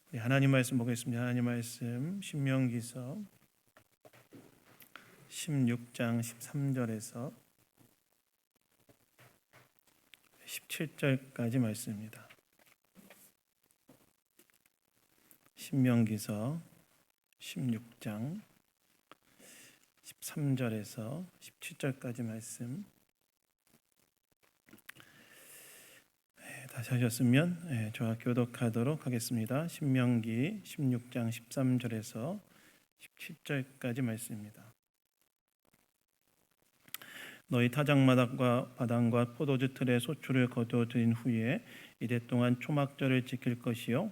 우리 하나님 말씀 보겠습니다. 하나님 말씀 신명기서 16장 13절에서 17절까지 말씀입니다. 신명기서 16장 13절에서 17절까지 말씀. 다시 하셨으면 저와 교독하도록 하겠습니다. 신명기 16장 13절에서 17절까지 말씀입니다. 너희 타작마당과 바당과 포도주 틀에 소출을 거두어들인 후에 이래 동안 초막절을 지킬 것이요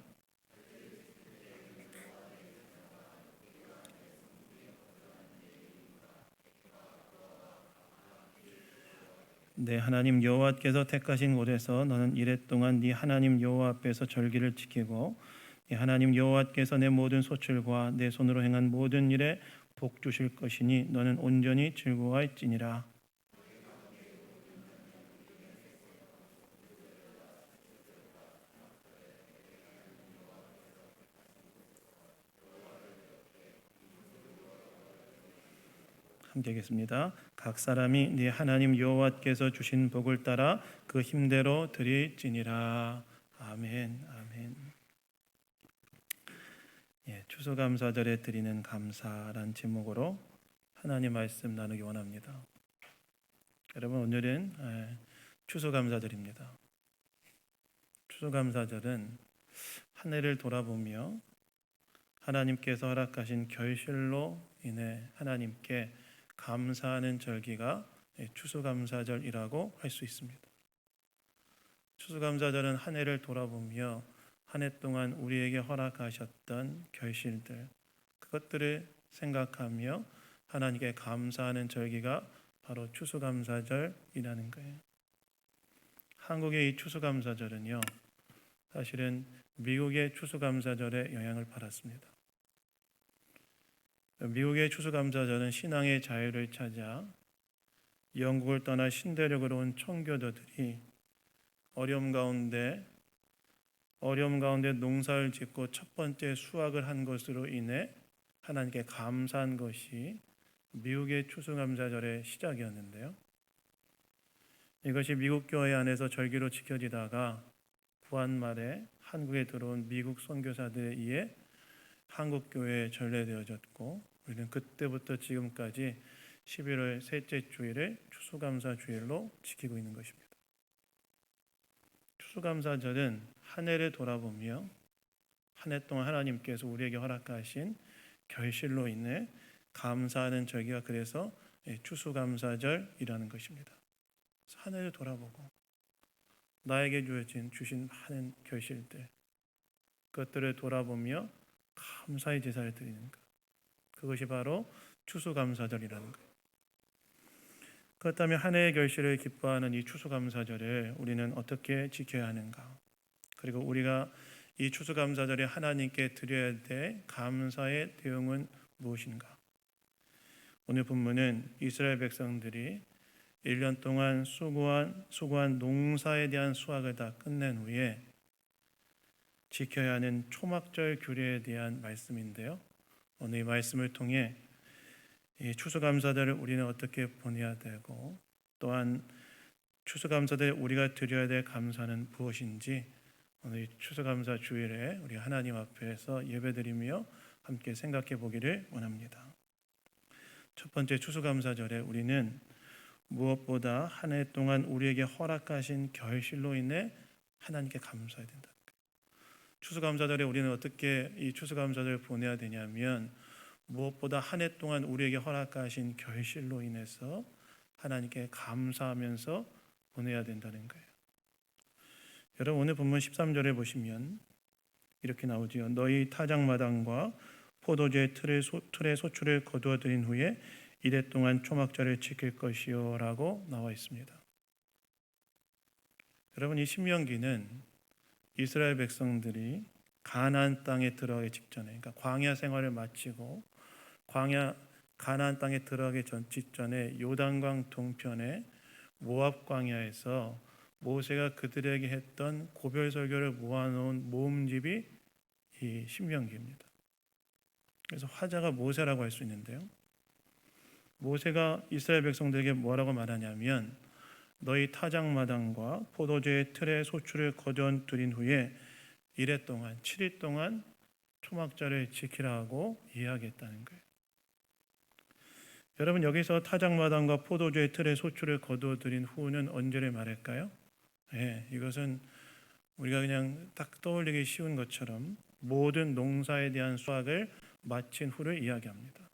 내 하나님 여호와께서 택하신 곳에서 너는 이래 동안 네 하나님 여호와 앞에서 절기를 지키고 네 하나님 여호와께서 내 모든 소출과 내 손으로 행한 모든 일에 복 주실 것이니 너는 온전히 즐거워할지니라. 함께 하겠습니다. 각 사람이 네 하나님 여호와께서 주신 복을 따라 그 힘대로 드릴지니라. 아멘. 아멘. 추수감사절에 드리는 감사란 제목으로 하나님 말씀 나누기 원합니다. 여러분, 오늘은 추수감사절입니다. 추수감사절은 한 해를 돌아보며 하나님께서 허락하신 결실로 인해 하나님께 감사하는 절기가 추수감사절이라고 할 수 있습니다. 추수감사절은 한 해를 돌아보며 한 해 동안 우리에게 허락하셨던 결실들, 그것들을 생각하며 하나님께 감사하는 절기가 바로 추수감사절이라는 거예요. 한국의 이 추수감사절은요, 사실은 미국의 추수감사절에 영향을 받았습니다. 미국의 추수감사절은 신앙의 자유를 찾아 영국을 떠나 신대륙으로 온 청교도들이 어려움 가운데 농사를 짓고 첫 번째 수확을 한 것으로 인해 하나님께 감사한 것이 미국의 추수감사절의 시작이었는데요. 이것이 미국 교회 안에서 절기로 지켜지다가 구한 말에 한국에 들어온 미국 선교사들에 의해 한국 교회에 전래되어졌고, 우리는 그때부터 지금까지 11월 셋째 주일을 추수감사 주일로 지키고 있는 것입니다. 추수감사절은 한 해를 돌아보며 한 해 동안 하나님께서 우리에게 허락하신 결실로 인해 감사하는 절기가 그래서 추수감사절이라는 것입니다. 한 해를 돌아보고 나에게 주신 많은 결실들, 그것들을 돌아보며 감사의 제사를 드리는 것, 그것이 바로 추수감사절이라는 거예요. 그렇다면 한 해의 결실을 기뻐하는 이 추수감사절을 우리는 어떻게 지켜야 하는가? 그리고 우리가 이 추수감사절에 하나님께 드려야 될 감사의 대응은 무엇인가? 오늘 본문은 이스라엘 백성들이 1년 동안 수고한 농사에 대한 수확을 다 끝낸 후에 지켜야 하는 초막절 규례에 대한 말씀인데요. 오늘 이 말씀을 통해 이 추수감사절을 우리는 어떻게 보내야 되고, 또한 추수감사절 우리가 드려야 될 감사는 무엇인지 오늘 이 추수감사 주일에 우리 하나님 앞에서 예배드리며 함께 생각해 보기를 원합니다. 첫 번째, 추수감사절에 우리는 무엇보다 한 해 동안 우리에게 허락하신 결실로 인해 하나님께 감사해야 된다. 추수감사절에 우리는 어떻게 이 추수감사절을 보내야 되냐면, 무엇보다 한 해 동안 우리에게 허락하신 결실로 인해서 하나님께 감사하면서 보내야 된다는 거예요. 여러분, 오늘 본문 13절에 보시면 이렇게 나오지요. 너희 타작마당과 포도주의 틀에 소출을 거두어들인 후에 이래 동안 초막절을 지킬 것이요 라고 나와 있습니다. 여러분, 이 신명기는 이스라엘 백성들이 가나안 땅에 들어가기 직전에, 그러니까 광야 생활을 마치고 가나안 땅에 들어가기 직전에 요단강 동편의 모압 광야에서 모세가 그들에게 했던 고별 설교를 모아놓은 모음집이 이 신명기입니다. 그래서 화자가 모세라고 할 수 있는데요. 모세가 이스라엘 백성들에게 뭐라고 말하냐면 너희 타작마당과 포도주의 틀에 소출을 거둬들인 후에 이래 동안 7일 동안 초막절을 지키라고 이야기했다는 거예요. 여러분 여기서 타작마당과 포도주의 틀에 소출을 거둬들인 후는 언제를 말할까요? 이것은 우리가 그냥 딱 떠올리기 쉬운 것처럼 모든 농사에 대한 수확을 마친 후를 이야기합니다.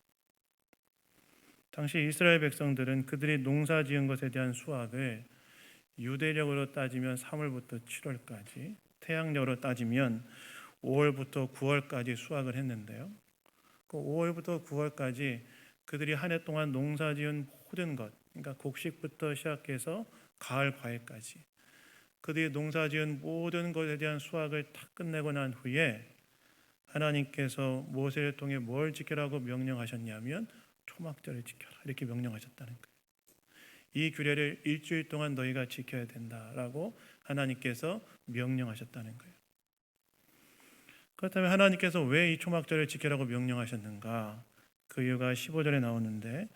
당시 이스라엘 백성들은 그들이 농사 지은 것에 대한 수확을 유대력으로 따지면 3월부터 7월까지, 태양력으로 따지면 5월부터 9월까지 수확을 했는데요. 그 5월부터 9월까지 그들이 한 해 동안 농사 지은 모든 것, 그러니까 곡식부터 시작해서 가을 과일까지 그들이 농사 지은 모든 것에 대한 수확을 다 끝내고 난 후에 하나님께서 모세를 통해 뭘 지키라고 명령하셨냐면 초막절을 지켜라 이렇게 명령하셨다는 거예요. 이 규례를 일주일 동안 너희가 지켜야 된다라고 하나님께서 명령하셨다는 거예요. 그렇다면 하나님께서 왜 이 초막절을 지키라고 명령하셨는가? 그 이유가 15절에 나오는데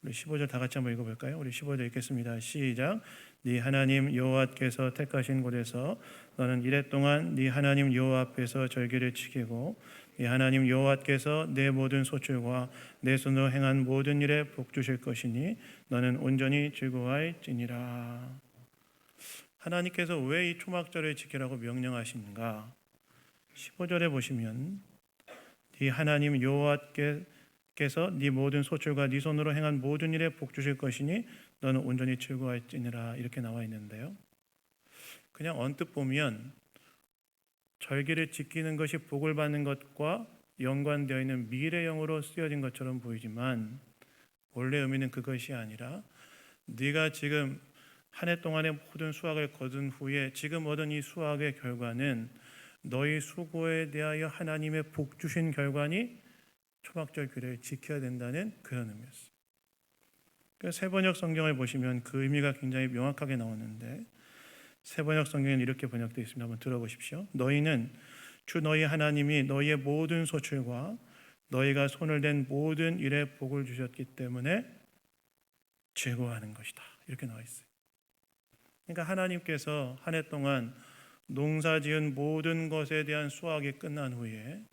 우리 15절 다 같이 한번 읽어볼까요? 우리 15절 읽겠습니다. 시작. 네 하나님 여호와께서 택하신 곳에서 너는 이래 동안 네 하나님 여호와 앞에서 절기를 지키고 네 하나님 여호와께서 내 모든 소출과 내 손으로 행한 모든 일에 복 주실 것이니 너는 온전히 즐거워할지니라. 하나님께서 왜 이 초막절을 지키라고 명령하시는가? 15절에 보시면 네 하나님 여호와께서 네 모든 소출과 네 손으로 행한 모든 일에 복 주실 것이니 너는 온전히 즐거워할지니라 이렇게 나와 있는데요. 그냥 언뜻 보면 절기를 지키는 것이 복을 받는 것과 연관되어 있는 미래형으로 쓰여진 것처럼 보이지만 원래 의미는 그것이 아니라 네가 지금 한 해 동안의 모든 수확을 거둔 후에 지금 얻은 이 수확의 결과는 너희 수고에 대하여 하나님의 복 주신 결과니 초막절 규례를 지켜야 된다는 그런 의미였어요. 세번역 성경을 보시면 그 의미가 굉장히 명확하게 나오는데 세번역 성경은 이렇게 번역되어 있습니다. 한번 들어보십시오. 너희는 주 너희 하나님이 너희의 모든 소출과 너희가 손을 댄 모든 일에 복을 주셨기 때문에 즐거워하는 것이다. 이렇게 나와 있어요. 그러니까 하나님께서 한 해 동안 농사지은 모든 것에 대한 수확이 끝난 후에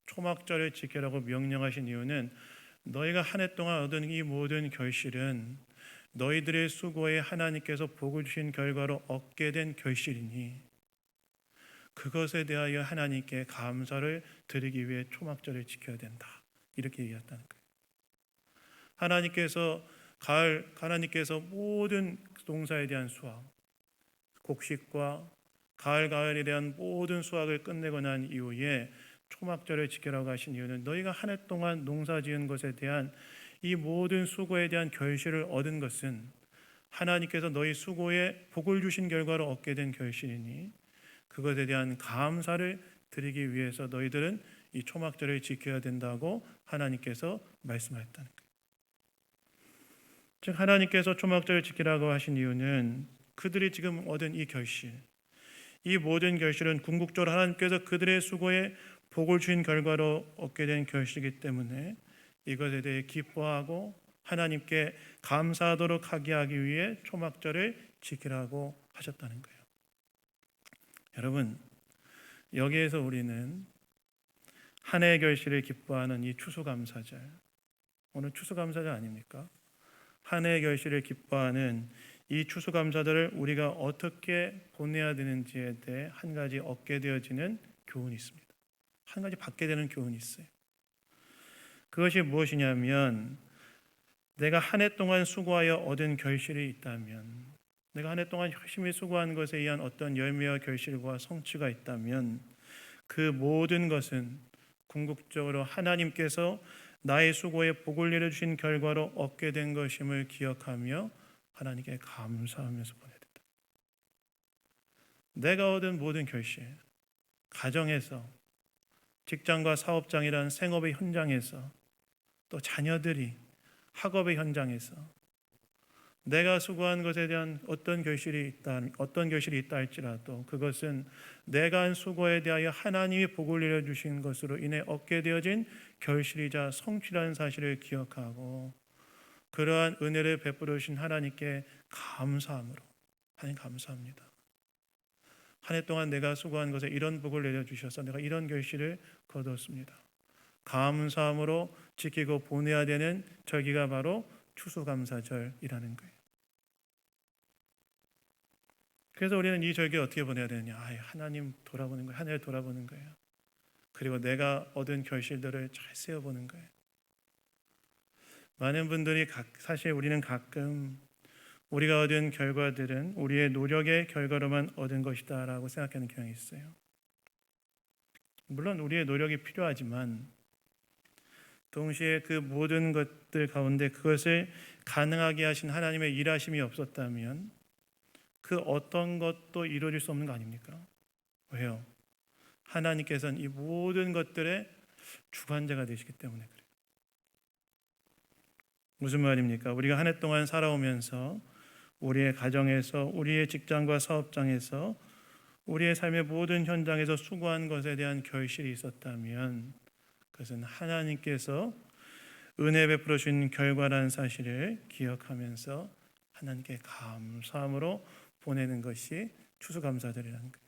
초막절을 지키라고 명령하신 이유는 너희가 한 해 동안 얻은 이 모든 결실은 너희들의 수고에 하나님께서 복을 주신 결과로 얻게 된 결실이니 그것에 대하여 하나님께 감사를 드리기 위해 초막절을 지켜야 된다. 이렇게 얘기했다는 거예요. 하나님께서 모든 농사에 대한 수확, 곡식과 가을에 대한 모든 수확을 끝내고 난 이후에 초막절을 지키라고 하신 이유는 너희가 한 해 동안 농사 지은 것에 대한 이 모든 수고에 대한 결실을 얻은 것은 하나님께서 너희 수고에 복을 주신 결과로 얻게 된 결실이니 그것에 대한 감사를 드리기 위해서 너희들은 이 초막절을 지켜야 된다고 하나님께서 말씀하셨다는 거예요. 즉 하나님께서 초막절을 지키라고 하신 이유는 그들이 지금 얻은 이 결실, 이 모든 결실은 궁극적으로 하나님께서 그들의 수고에 복을 주신 결과로 얻게 된 결실이기 때문에 이것에 대해 기뻐하고 하나님께 감사하도록 하게 하기 위해 초막절을 지키라고 하셨다는 거예요. 여러분, 여기에서 우리는 한 해의 결실을 기뻐하는 이 추수감사절, 오늘 추수감사절 아닙니까? 한 해의 결실을 기뻐하는 이 추수감사절을 우리가 어떻게 보내야 되는지에 대해 한 가지 얻게 되어지는 교훈이 있습니다. 한 가지 받게 되는 교훈이 있어요. 그것이 무엇이냐면 내가 한 해 동안 수고하여 얻은 결실이 있다면, 내가 한 해 동안 열심히 수고한 것에 의한 어떤 열매와 결실과 성취가 있다면 그 모든 것은 궁극적으로 하나님께서 나의 수고에 복을 내려주신 결과로 얻게 된 것임을 기억하며 하나님께 감사하면서 보내야 된다. 내가 얻은 모든 결실, 가정에서, 직장과 사업장이란 생업의 현장에서, 또 자녀들이 학업의 현장에서, 내가 수고한 것에 대한 어떤 결실이 있다 할지라도 그것은 내가 한 수고에 대하여 하나님이 복을 내려 주신 것으로 인해 얻게 되어진 결실이자 성취라는 사실을 기억하고 그러한 은혜를 베풀어 주신 하나님께 감사함으로 하나님 감사합니다. 한 해 동안 내가 수고한 것에 이런 복을 내려 주셔서 내가 이런 결실을 거두었습니다. 감사함으로 지키고 보내야 되는 절기가 바로 추수감사절이라는 거예요. 그래서 우리는 이 절기 어떻게 보내야 되느냐? 하나님 돌아보는 거예요. 하늘 돌아보는 거예요. 그리고 내가 얻은 결실들을 잘 세어보는 거예요. 많은 분들이 사실 우리는 가끔 우리가 얻은 결과들은 우리의 노력의 결과로만 얻은 것이다 라고 생각하는 경향이 있어요. 물론 우리의 노력이 필요하지만 동시에 그 모든 것들 가운데 그것을 가능하게 하신 하나님의 일하심이 없었다면 그 어떤 것도 이루어질 수 없는 거 아닙니까? 왜요? 하나님께서는 이 모든 것들의 주관자가 되시기 때문에 그래요. 무슨 말입니까? 우리가 한 해 동안 살아오면서 우리의 가정에서, 우리의 직장과 사업장에서, 우리의 삶의 모든 현장에서 수고한 것에 대한 결실이 있었다면 그것은 하나님께서 은혜 베풀어 주신 결과라는 사실을 기억하면서 하나님께 감사함으로 보내는 것이 추수감사절이라는 거예요.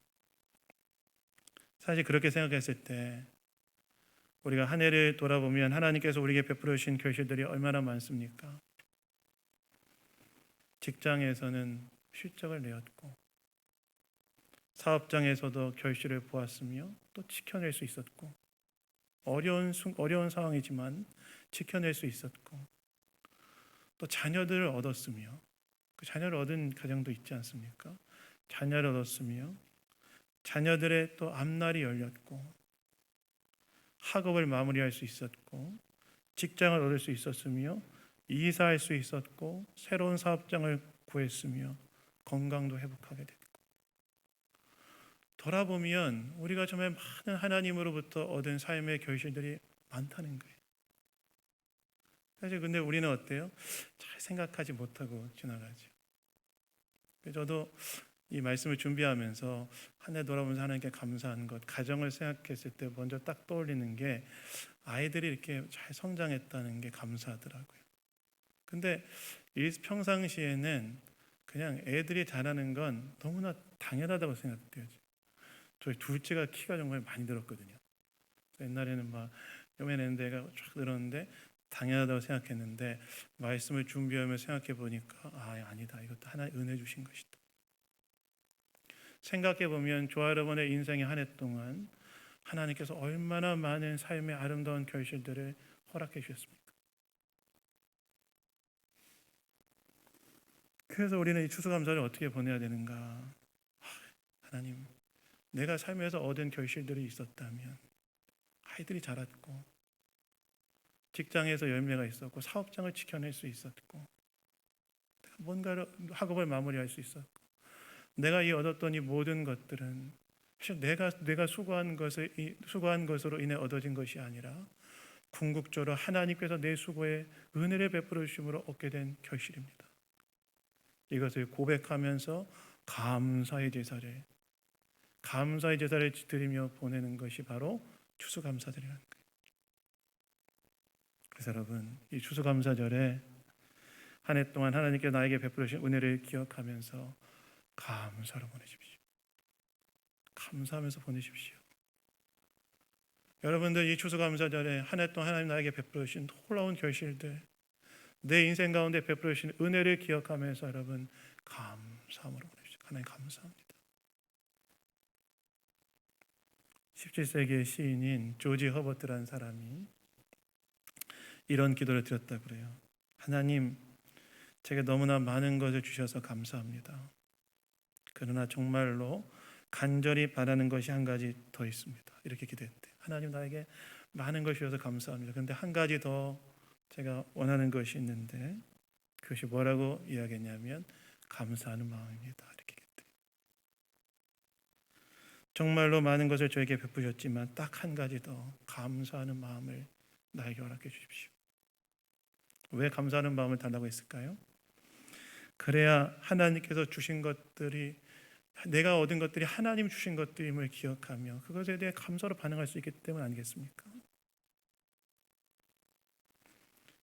사실 그렇게 생각했을 때 우리가 한 해를 돌아보면 하나님께서 우리에게 베풀어 주신 결실들이 얼마나 많습니까? 직장에서는 실적을 내었고 사업장에서도 결실을 보았으며 또 지켜낼 수 있었고 어려운 상황이지만 지켜낼 수 있었고 또 자녀들을 얻었으며 그 자녀를 얻은 가정도 있지 않습니까? 자녀를 얻었으며 자녀들의 또 앞날이 열렸고 학업을 마무리할 수 있었고 직장을 얻을 수 있었으며 이사할 수 있었고 새로운 사업장을 구했으며 건강도 회복하게 됐고 돌아보면 우리가 정말 많은 하나님으로부터 얻은 삶의 결실들이 많다는 거예요. 사실 근데 우리는 어때요? 잘 생각하지 못하고 지나가죠. 저도 이 말씀을 준비하면서 한 해 돌아보면서 하나님께 감사한 것, 가정을 생각했을 때 먼저 딱 떠올리는 게 아이들이 이렇게 잘 성장했다는 게 감사하더라고요. 근데 평상시에는 그냥 애들이 자라는 건 너무나 당연하다고 생각돼요. 저희 둘째가 키가 정말 많이 늘었거든요. 옛날에는 막 요만했는데 애가 쫙 늘었는데 당연하다고 생각했는데 말씀을 준비하며 생각해 보니까 아니다. 이것도 하나의 은혜 주신 것이다. 생각해 보면 저와 여러분의 인생의 한 해 동안 하나님께서 얼마나 많은 삶의 아름다운 결실들을 허락해 주셨습니까? 그래서 우리는 이 추수감사를 어떻게 보내야 되는가? 하나님, 내가 삶에서 얻은 결실들이 있었다면 아이들이 자랐고 직장에서 열매가 있었고 사업장을 지켜낼 수 있었고 뭔가를 학업을 마무리할 수 있었고 내가 얻었던 이 모든 것들은 사실 내가 수고한 것으로 인해 얻어진 것이 아니라 궁극적으로 하나님께서 내 수고에 은혜를 베풀어 주심으로 얻게 된 결실입니다. 이것을 고백하면서 감사의 제사를 드리며 보내는 것이 바로 추수감사절이라는 거예요. 그래서 여러분, 이 추수감사절에 한 해 동안 하나님께 나에게 베풀어 주신 은혜를 기억하면서 감사로 보내십시오. 감사하면서 보내십시오. 여러분들 이 추수감사절에 한 해 동안 하나님 나에게 베풀어 주신 놀라운 결실들, 내 인생 가운데 베풀어 주신 은혜를 기억하면서 여러분 감사함으로 보내십시오. 하나님 감사합니다. 17세기의 시인인 조지 허버트라는 사람이 이런 기도를 드렸다고 그래요. 하나님, 제게 너무나 많은 것을 주셔서 감사합니다. 그러나 정말로 간절히 바라는 것이 한 가지 더 있습니다. 이렇게 기도했대. 하나님, 나에게 많은 것을 주셔서 감사합니다. 그런데 한 가지 더 제가 원하는 것이 있는데 그것이 뭐라고 이야기했냐면 감사하는 마음입니다. 이렇게 했대. 정말로 많은 것을 저에게 베푸셨지만 딱 한 가지 더 감사하는 마음을 나에게 허락해 주십시오. 왜 감사하는 마음을 달라고 했을까요? 그래야 하나님께서 주신 것들이, 내가 얻은 것들이 하나님 주신 것들임을 기억하며 그것에 대해 감사로 반응할 수 있기 때문 아니겠습니까?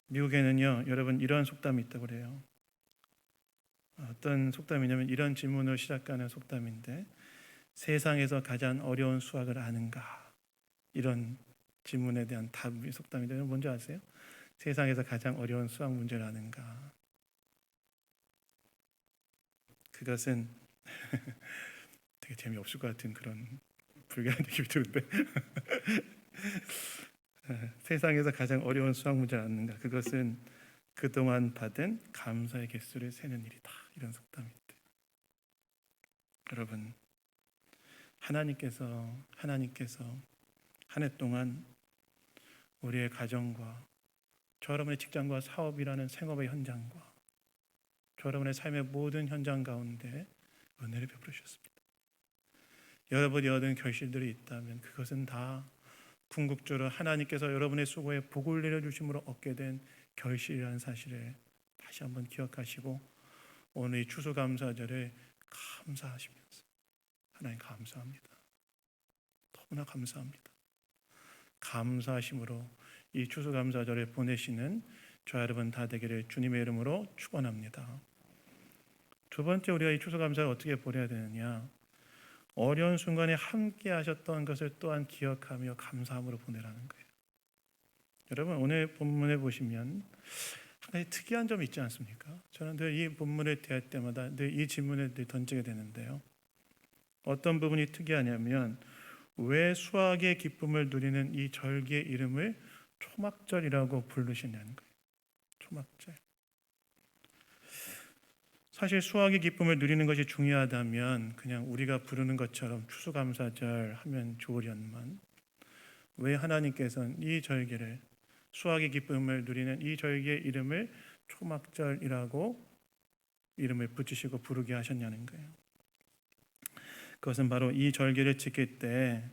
미국에는요, 여러분, 이런 속담이 있다고 그래요. 어떤 속담이냐면 이런 질문으로 시작하는 속담인데, 세상에서 가장 어려운 수학을 아는가? 이런 질문에 대한 답이 속담인데 뭔지 아세요? 세상에서 가장 어려운 수학 문제를 아는가? 그것은 되게 재미없을 것 같은 그런 불길한 느낌이 드는데 세상에서 가장 어려운 수학 문제를 아는가? 그것은 그동안 받은 감사의 개수를 세는 일이다. 이런 속담이 있대요. 여러분, 하나님께서 한 해 동안 우리의 가정과 저 여러분의 직장과 사업이라는 생업의 현장과 저 여러분의 삶의 모든 현장 가운데 은혜를 베풀어 주셨습니다. 여러분이 얻은 결실들이 있다면 그것은 다 궁극적으로 하나님께서 여러분의 수고에 복을 내려주심으로 얻게 된 결실이라는 사실을 다시 한번 기억하시고 오늘 이 추수감사절에 감사하시면서 하나님 감사합니다. 너무나 감사합니다. 감사하심으로 이 추수감사절을 보내시는 저 여러분 다 되기를 주님의 이름으로 축원합니다. 두 번째, 우리가 이 추수감사를 어떻게 보내야 되느냐? 어려운 순간에 함께 하셨던 것을 또한 기억하며 감사함으로 보내라는 거예요. 여러분, 오늘 본문에 보시면 한 가지 특이한 점이 있지 않습니까? 저는 늘 이 본문을 대할 때마다 늘 이 질문을 늘 던지게 되는데요. 어떤 부분이 특이하냐면 왜 수확의 기쁨을 누리는 이 절기의 이름을 초막절이라고 부르시냐는 거예요. 초막절. 사실 수확의 기쁨을 누리는 것이 중요하다면 그냥 우리가 부르는 것처럼 추수감사절 하면 좋으련만 왜 하나님께서는 이 절기를, 수확의 기쁨을 누리는 이 절기의 이름을 초막절이라고 이름을 붙이시고 부르게 하셨냐는 거예요. 그것은 바로 이 절기를 지킬 때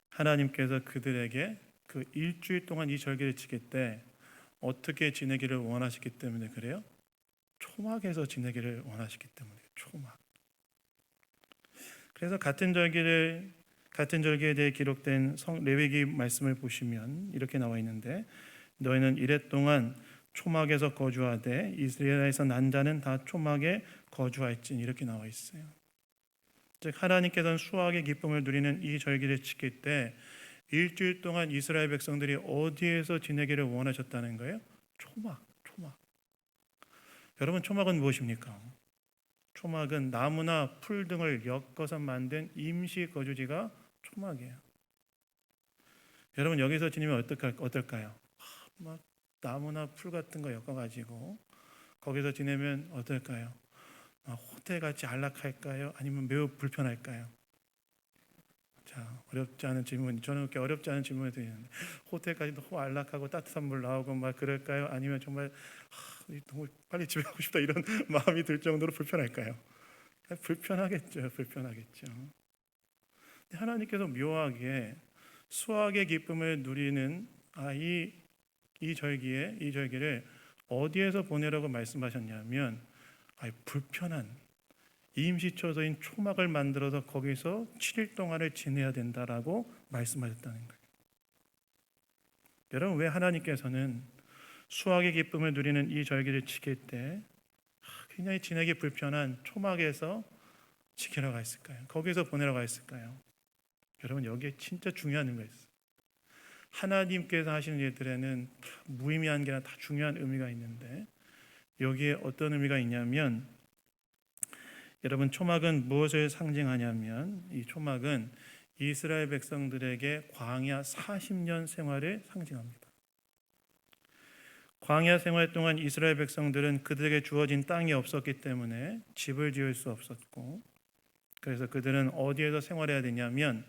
하나님께서 그들에게 그 일주일 동안 이 절기를 지킬 때 어떻게 지내기를 원하시기 때문에 그래요? 초막에서 지내기를 원하시기 때문에 초막. 그래서 같은 절기에 대해 기록된 레위기 말씀을 보시면 이렇게 나와 있는데 너희는 이레 동안 초막에서 거주하되 이스라엘에서 난 자는 다 초막에 거주할진 이렇게 나와 있어요. 즉 하나님께서는 수확의 기쁨을 누리는 이 절기를 지킬 때 일주일 동안 이스라엘 백성들이 어디에서 지내기를 원하셨다는 거예요? 초막. 여러분, 초막은 무엇입니까? 초막은 나무나 풀 등을 엮어서 만든 임시 거주지가 초막이에요. 여러분, 여기서 지내면 어떨까요? 막 나무나 풀 같은 거 엮어가지고 거기서 지내면 어떨까요? 호텔같이 안락할까요? 아니면 매우 불편할까요? 자, 어렵지 않은 질문. 저는 그렇게 어렵지 않은 질문을 드리는데 호텔까지 너무 안락하고 따뜻한 물 나오고 막 그럴까요? 아니면 정말 너무 빨리 집에 가고 싶다 이런 마음이 들 정도로 불편할까요? 불편하겠죠. 하나님께서 묘하게 수확의 기쁨을 누리는 이 절기를 어디에서 보내라고 말씀하셨냐면 불편한 임시처소인 초막을 만들어서 거기서 7일 동안을 지내야 된다라고 말씀하셨다는 거예요. 여러분, 왜 하나님께서는 수확의 기쁨을 누리는 이 절기를 지킬 때 굉장히 지내기 불편한 초막에서 지키라고 했을까요? 거기서 보내라고 했을까요? 여러분, 여기에 진짜 중요한 의미가 있어요. 하나님께서 하시는 일들에는 무의미한 게 아니라 다 중요한 의미가 있는데 여기에 어떤 의미가 있냐면 여러분, 초막은 무엇을 상징하냐면 이 초막은 이스라엘 백성들에게 광야 40년 생활을 상징합니다. 광야 생활 동안 이스라엘 백성들은 그들에게 주어진 땅이 없었기 때문에 집을 지을 수 없었고 그래서 그들은 어디에서 생활해야 되냐면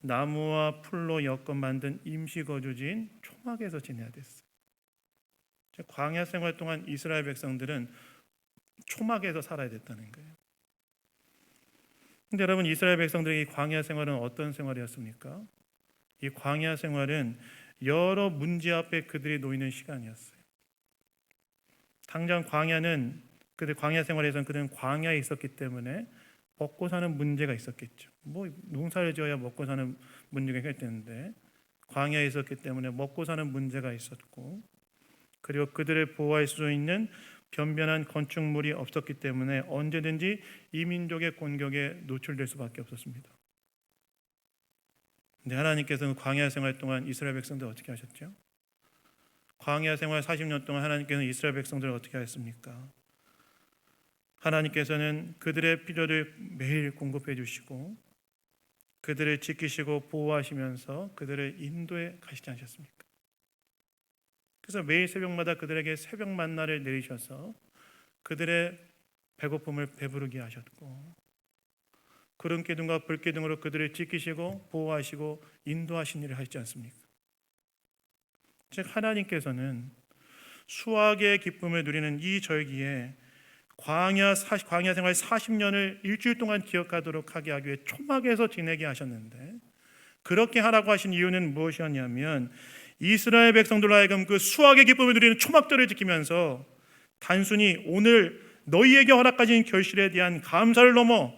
나무와 풀로 엮어 만든 임시 거주지인 초막에서 지내야 됐어요. 광야 생활 동안 이스라엘 백성들은 초막에서 살아야 됐다는 거예요. 근데 여러분, 이스라엘 백성들의 이 광야 생활은 어떤 생활이었습니까? 이 광야 생활은 여러 문제 앞에 그들이 놓이는 시간이었어요. 당장 광야는 그들 광야 생활에서는 그들은 광야에 있었기 때문에 먹고 사는 문제가 있었겠죠. 뭐 농사를 지어야 먹고 사는 문제가 있겠는데 광야에 있었기 때문에 먹고 사는 문제가 있었고, 그리고 그들을 보호할 수 있는 변변한 건축물이 없었기 때문에 언제든지 이민족의 공격에 노출될 수밖에 없었습니다. 근데 하나님께서는 광야 생활 동안 이스라엘 백성들 어떻게 하셨죠? 광야 생활 40년 동안 하나님께서는 이스라엘 백성들을 어떻게 하셨습니까? 하나님께서는 그들의 필요를 매일 공급해 주시고 그들을 지키시고 보호하시면서 그들을 인도해 가시지 않으셨습니까? 그래서 매일 새벽마다 그들에게 새벽 만나를 내리셔서 그들의 배고픔을 배부르게 하셨고, 구름 기둥과 불 기둥으로 그들을 지키시고 보호하시고 인도하신 일을 하시지 않습니까? 즉 하나님께서는 수확의 기쁨을 누리는 이 절기에 광야 생활 40년을 일주일 동안 기억하도록 하게 하기 위해 초막에서 지내게 하셨는데, 그렇게 하라고 하신 이유는 무엇이었냐면 이스라엘 백성들로 하여금 그 수확의 기쁨을 누리는 초막절을 지키면서 단순히 오늘 너희에게 허락하신 결실에 대한 감사를 넘어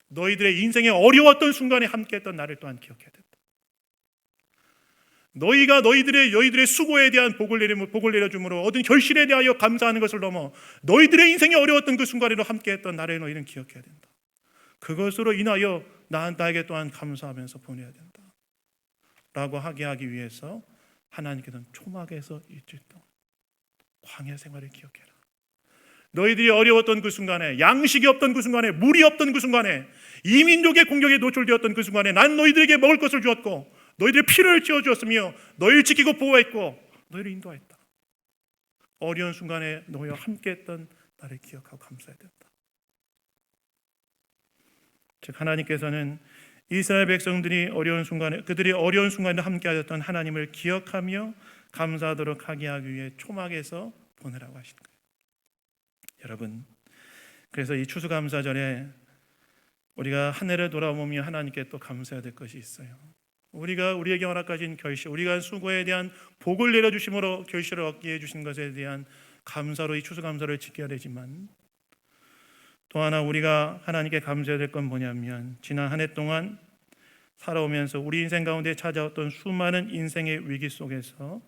너희들의 인생에 어려웠던 순간에 함께했던 나를 또한 기억해야 된다. 너희가 너희들의 수고에 대한 복을 내려줌으로 얻은 결실에 대하여 감사하는 것을 넘어 너희들의 인생에 어려웠던 그 순간에도 함께했던 나를 너희는 기억해야 된다. 그것으로 인하여 나에게 또한 감사하면서 보내야 된다 라고 하기 위해서 하나님께서는 초막에서 일주일 동안 광야 생활을 기억해라. 너희들이 어려웠던 그 순간에, 양식이 없던 그 순간에, 물이 없던 그 순간에, 이민족의 공격에 노출되었던 그 순간에 난 너희들에게 먹을 것을 주었고 너희들의 피를 채워주었으며 너희를 지키고 보호했고 너희를 인도했다. 어려운 순간에 너희와 함께했던 나를 기억하고 감사해야 된다. 즉 하나님께서는 이스라엘 백성들이 그들이 어려운 순간에 함께하셨던 하나님을 기억하며 감사하도록 하게 하기 위해 초막에서 보내라고 하신 거예요. 여러분, 그래서 이 추수감사절에 우리가 한 해를 돌아보며 하나님께 또 감사해야 될 것이 있어요. 우리에게 허락하신 결실, 우리가 수고에 대한 복을 내려주심으로 결실을 얻게 해주신 것에 대한 감사로 이 추수감사를 지켜야 되지만, 또 하나 우리가 하나님께 감사해야 될 건 뭐냐면 지난 한 해 동안 살아오면서 우리 인생 가운데 찾아왔던 수많은 인생의 위기 속에서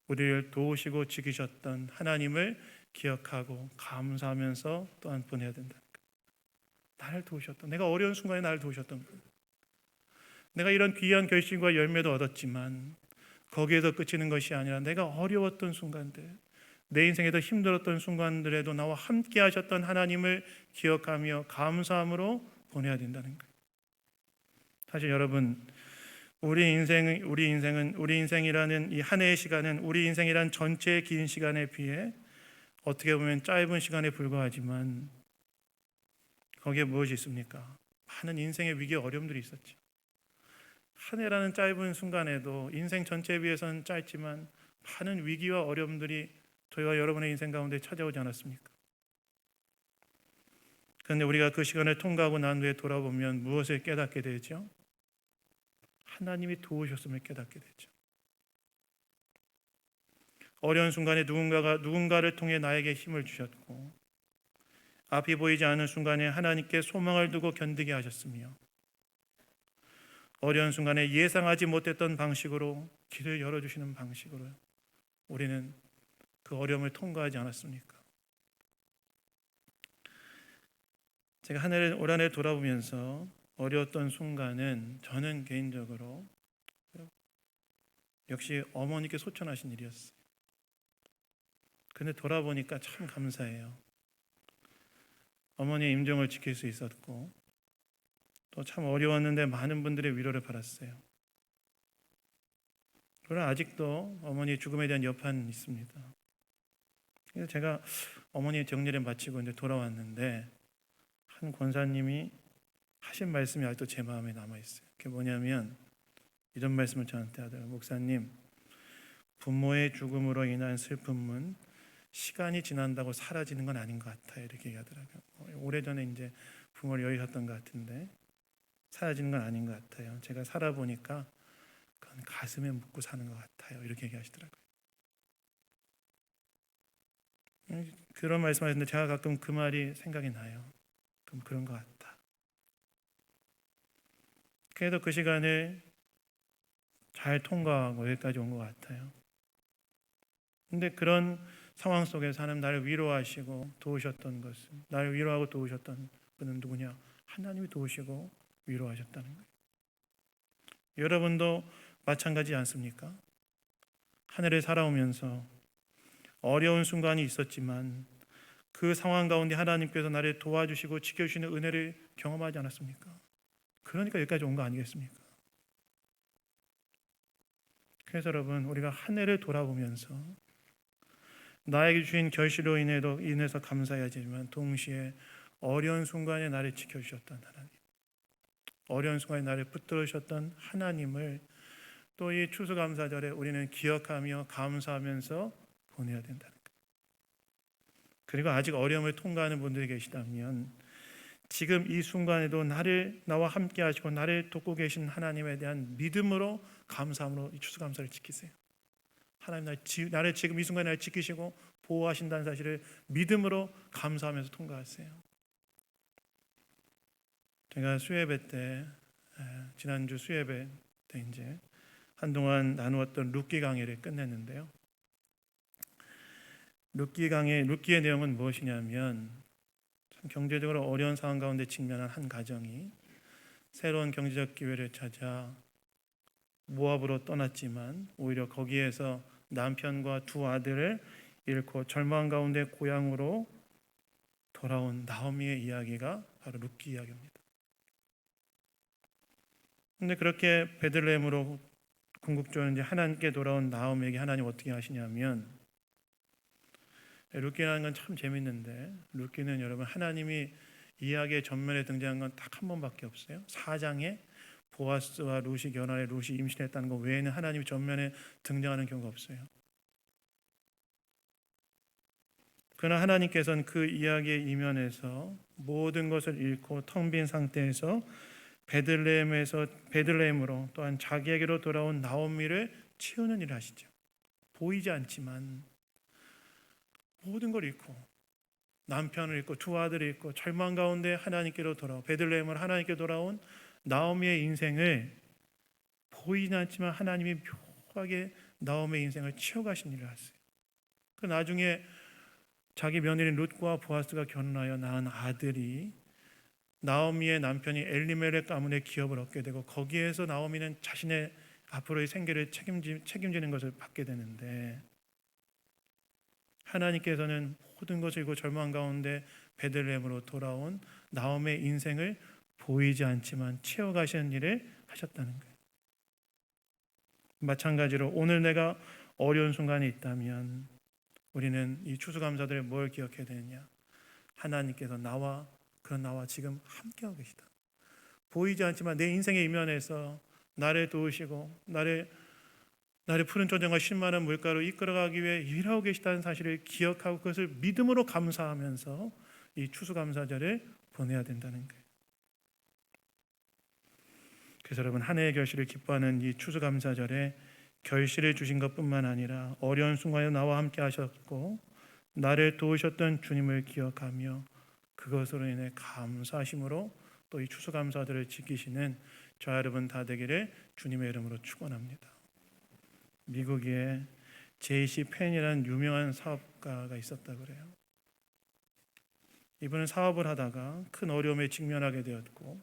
우리를 도우시고 지키셨던 하나님을 기억하고 감사하면서 또한 보내야 된다. 나를 도우셨던, 내가 어려운 순간에 나를 도우셨던 분, 내가 이런 귀한 결실과 열매도 얻었지만 거기에서 그치는 것이 아니라 내가 어려웠던 순간들, 내 인생에 더 힘들었던 순간들에도 나와 함께 하셨던 하나님을 기억하며 감사함으로 보내야 된다는 거예요. 사실 여러분, 우리 인생이라는 이 한 해의 시간은 우리 인생이란 전체의 긴 시간에 비해 어떻게 보면 짧은 시간에 불과하지만 거기에 무엇이 있습니까? 많은 인생의 위기 어려움들이 있었죠. 한 해라는 짧은 순간에도 인생 전체에 비해서는 짧지만 많은 위기와 어려움들이 저희와 여러분의 인생 가운데 찾아오지 않았습니까? 그런데 우리가 그 시간을 통과하고 난 후에 돌아보면 무엇을 깨닫게 되죠? 하나님이 도우셨음을 깨닫게 되죠. 어려운 순간에 누군가를 통해 나에게 힘을 주셨고, 앞이 보이지 않는 순간에 하나님께 소망을 두고 견디게 하셨으며, 어려운 순간에 예상하지 못했던 방식으로 길을 열어주시는 방식으로 우리는 그 어려움을 통과하지 않았습니까? 제가 올 한 해 돌아보면서 어려웠던 순간은 저는 개인적으로 역시 어머니께 소천하신 일이었어요. 근데 돌아보니까 참 감사해요. 어머니의 임종을 지킬 수 있었고 또 참 어려웠는데 많은 분들의 위로를 받았어요. 그러나 아직도 어머니의 죽음에 대한 여파는 있습니다. 그래서 제가 어머니의 정리를 마치고 이제 돌아왔는데 한 권사님이 하신 말씀이 아직도 제 마음에 남아있어요. 그게 뭐냐면 이런 말씀을 저한테 하더라고요. 목사님, 부모의 죽음으로 인한 슬픔은 시간이 지난다고 사라지는 건 아닌 것 같아요. 이렇게 얘기하더라고요. 오래전에 이제 부모를 여의셨던 것 같은데 사라지는 건 아닌 것 같아요. 제가 살아보니까 그건 가슴에 묻고 사는 것 같아요. 이렇게 얘기하시더라고요. 그런 말씀하셨는데 제가 가끔 그 말이 생각이 나요. 그럼 그런 것 같다. 그래도 그 시간을 잘 통과하고 여기까지 온 것 같아요. 근데 그런 상황 속에서 하나님 나를 위로하시고 도우셨던 것은, 나를 위로하고 도우셨던 분은 누구냐? 하나님이 도우시고 위로하셨다는 거예요. 여러분도 마찬가지 않습니까? 하늘에 살아오면서 어려운 순간이 있었지만 그 상황 가운데 하나님께서 나를 도와주시고 지켜주시는 은혜를 경험하지 않았습니까? 그러니까 여기까지 온 거 아니겠습니까? 그래서 여러분, 우리가 한 해를 돌아보면서 나에게 주신 결실로 인해서 감사해야지만 동시에 어려운 순간에 나를 지켜주셨던 하나님, 어려운 순간에 나를 붙들어 주셨던 하나님을 또 이 추수감사절에 우리는 기억하며 감사하면서 보내야 된다는 거예요. 그리고 아직 어려움을 통과하는 분들이 계시다면 지금 이 순간에도 나와 함께 하시고 나를 돕고 계신 하나님에 대한 믿음으로 감사함으로 이 추수감사를 지키세요. 하나님 나를 지금 이 순간에 나를 지키시고 보호하신다는 사실을 믿음으로 감사하면서 통과하세요. 제가 수예배 때 지난주 수예배 때 이제 한동안 나누었던 룻기 강의를 끝냈는데요. 룻기의 내용은 무엇이냐면 참 경제적으로 어려운 상황 가운데 직면한 한 가정이 새로운 경제적 기회를 찾아 모압으로 떠났지만 오히려 거기에서 남편과 두 아들을 잃고 절망 가운데 고향으로 돌아온 나오미의 이야기가 바로 룻기 이야기입니다. 그런데 그렇게 베들레헴으로 궁극적으로 이제 하나님께 돌아온 나오미에게 하나님 어떻게 하시냐면, 룻기라는 건 참 재밌는데 룻기는 여러분 하나님이 이야기의 전면에 등장한 건 딱 한 번밖에 없어요. 4장에 보아스와 룻이 결혼해 룻이 임신했다는 것 외에는 하나님이 전면에 등장하는 경우가 없어요. 그러나 하나님께서는 그 이야기의 이면에서 모든 것을 잃고 텅 빈 상태에서 베들레헴으로 또한 자기에게로 돌아온 나오미를 채우는 일을 하시죠. 보이지 않지만 모든 걸 잃고 남편을 잃고 두 아들을 잃고 절망 가운데 하나님께로 돌아온 베들레헴으로 하나님께 돌아온 나오미의 인생을 보이지 않지만 하나님이 묘하게 나오미의 인생을 채워가신 일을 하세요. 그 나중에 자기 며느리 룻과 보아스가 결혼하여 낳은 아들이 나오미의 남편이 엘리멜렉 가문의 기업을 얻게 되고 거기에서 나오미는 자신의 앞으로의 생계를 책임지는 것을 받게 되는데 하나님께서는 모든 것을 잃고 절망 가운데 베들레헴으로 돌아온 나오미의 인생을 보이지 않지만 채워가시는 일을 하셨다는 거예요. 마찬가지로 오늘 내가 어려운 순간이 있다면 우리는 이 추수감사들을 뭘 기억해야 되느냐? 하나님께서 나와 지금 함께하고 계시다. 보이지 않지만 내 인생의 이면에서 나를 도우시고 나를 푸른 초장과 쉴만한 물가로 이끌어가기 위해 일하고 계시다는 사실을 기억하고 그것을 믿음으로 감사하면서 이 추수감사절을 보내야 된다는 거예요. 그래서 여러분 한 해의 결실을 기뻐하는 이 추수감사절에 결실을 주신 것뿐만 아니라 어려운 순간에 나와 함께 하셨고 나를 도우셨던 주님을 기억하며 그것으로 인해 감사하심으로 또 이 추수감사들을 지키시는 저와 여러분 다 되기를 주님의 이름으로 축원합니다. 미국에 제이시 펜이라는 유명한 사업가가 있었다고 그래요. 이분은 사업을 하다가 큰 어려움에 직면하게 되었고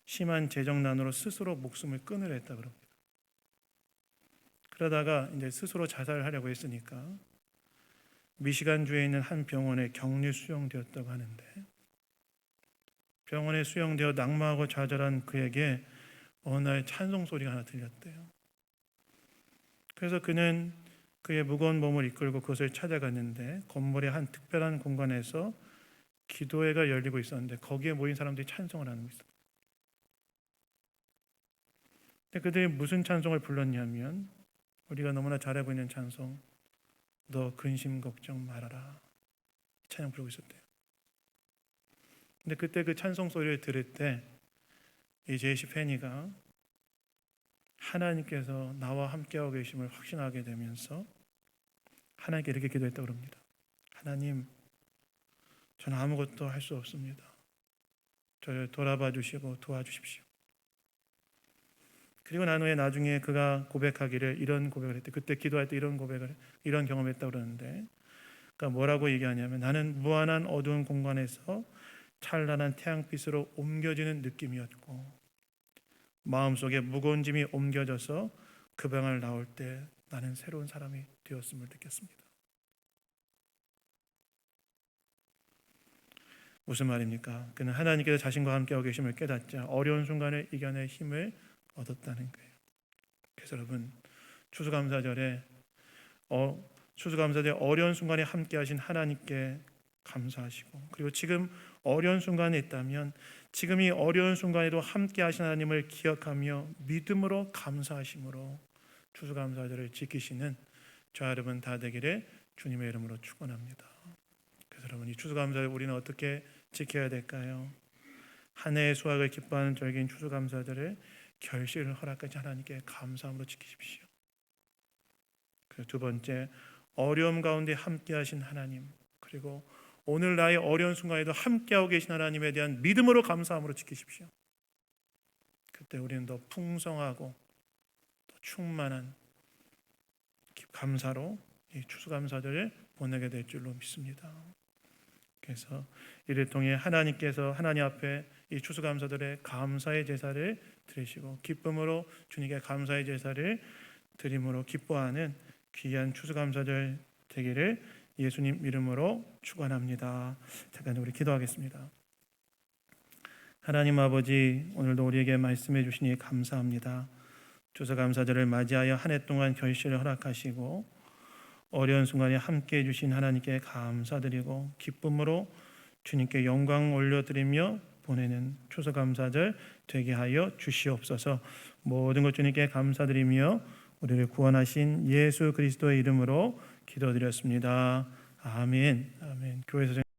심한 재정난으로 스스로 목숨을 끊으려 했다고 합니다. 그러다가 이제 스스로 자살을 하려고 했으니까 미시간주에 있는 한 병원에 격리 수용되었다고 하는데 병원에 수용되어 낙마하고 좌절한 그에게 어느 날 찬송 소리가 하나 들렸대요. 그래서 그는 그의 무거운 몸을 이끌고 그것을 찾아갔는데 건물의 한 특별한 공간에서 기도회가 열리고 있었는데 거기에 모인 사람들이 찬송을 하는 것입니다. 근데 그들이 무슨 찬송을 불렀냐면 우리가 너무나 잘 알고 있는 찬송, 너 근심 걱정 말아라, 찬양 부르고 있었대요. 근데 그때 그 찬송 소리를 들을 때 이 제이시 페니가 하나님께서 나와 함께하고 계심을 확신하게 되면서 하나님께 이렇게 기도했다고 합니다. 하나님, 저는 아무것도 할 수 없습니다. 저를 돌아봐 주시고 도와주십시오. 그리고 난 후에 나중에 그가 고백하기를 이런 고백을 했대. 그때 기도할 때 이런 경험했다고 그러는데, 그러니까 뭐라고 얘기하냐면, 나는 무한한 어두운 공간에서 찬란한 태양빛으로 옮겨지는 느낌이었고, 마음속에 무거운 짐이 옮겨져서 그 방을 나올 때 나는 새로운 사람이 되었음을 느꼈습니다. 무슨 말입니까? 그는 하나님께서 자신과 함께하고 계심을 깨닫자 어려운 순간을 이겨낼 힘을 얻었다는 거예요. 그래서 여러분, 추수감사절에 어려운 순간에 함께하신 하나님께 감사하시고, 그리고 지금 어려운 순간에 있다면 지금 이 어려운 순간에도 함께하신 하나님을 기억하며 믿음으로 감사하심으로 추수감사절을 지키시는 저와 여러분 다 되기를 주님의 이름으로 축원합니다. 그래서 여러분, 이 추수감사절 우리는 어떻게 지켜야 될까요? 한 해의 수확을 기뻐하는 절기인 추수감사절을 결실을 허락하신 하나님께 감사함으로 지키십시오. 그리고 두 번째, 어려움 가운데 함께하신 하나님, 그리고 오늘 나의 어려운 순간에도 함께하고 계신 하나님에 대한 믿음으로 감사함으로 지키십시오. 그때 우리는 더 풍성하고 더 충만한 감사로 이 추수감사절을 보내게 될 줄로 믿습니다. 그래서 이를 통해 하나님께서 하나님 앞에 이 추수감사절에 감사의 제사를 드리시고 기쁨으로 주님께 감사의 제사를 드림으로 기뻐하는 귀한 추수감사절 되기를 예수님 이름으로 축원합니다. 잠깐 우리 기도하겠습니다. 하나님 아버지, 오늘도 우리에게 말씀해 주시니 감사합니다. 추수감사절을 맞이하여 한 해 동안 결실을 허락하시고 어려운 순간에 함께해 주신 하나님께 감사드리고 기쁨으로 주님께 영광 올려드리며 보내는 추수감사절 되게 하여 주시옵소서. 모든 것 주님께 감사드리며 우리를 구원하신 예수 그리스도의 이름으로 기도드렸습니다. 아멘. 아멘. 교회에서